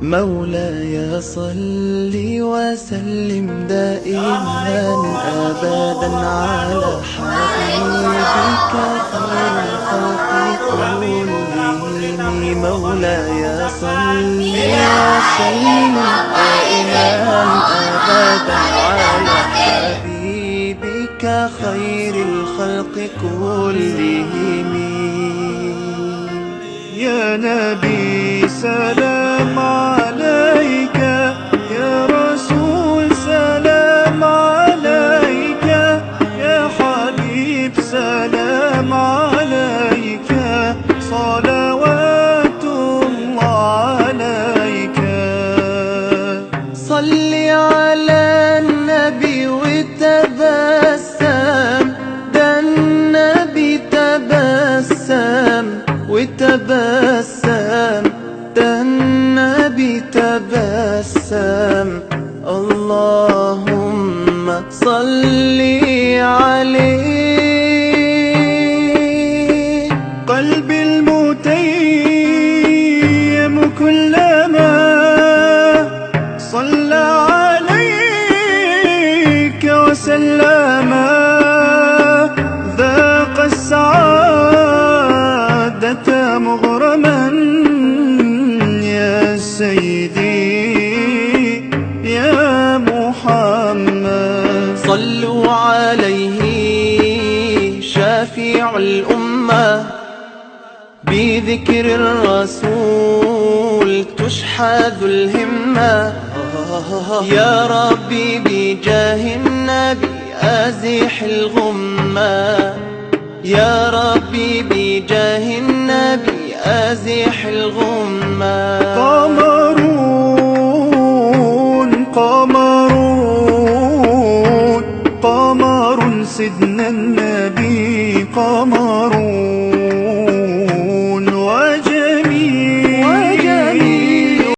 مولاي صل وسلم دائما أبدا على حبيبك خير الخلق كلهم. مولاي صل وسلم دائما أبدا على حبيبك خير الخلق كلهم. يا نبي سلام عليك، يا رسول سلام عليك، يا حبيب سلام عليك، صلوات الله عليك. صل على النبي وتبسم، ده النبي تبسم وتبسم، ده النبي تبسم. اللهم صل عليه. قلبي المتيم كلما صلى عليك وسلم، ذاق السعادة مغرما يا سيدي يا محمد. صلوا عليه شافع الأمة، بذكر الرسول تشحذ الهمة. يا ربي بجاه النبي أزح الغمة، يا ربي بجاه النبي أزح الغمة. قمرون قمرون قمر سيدنا النبي قمرون.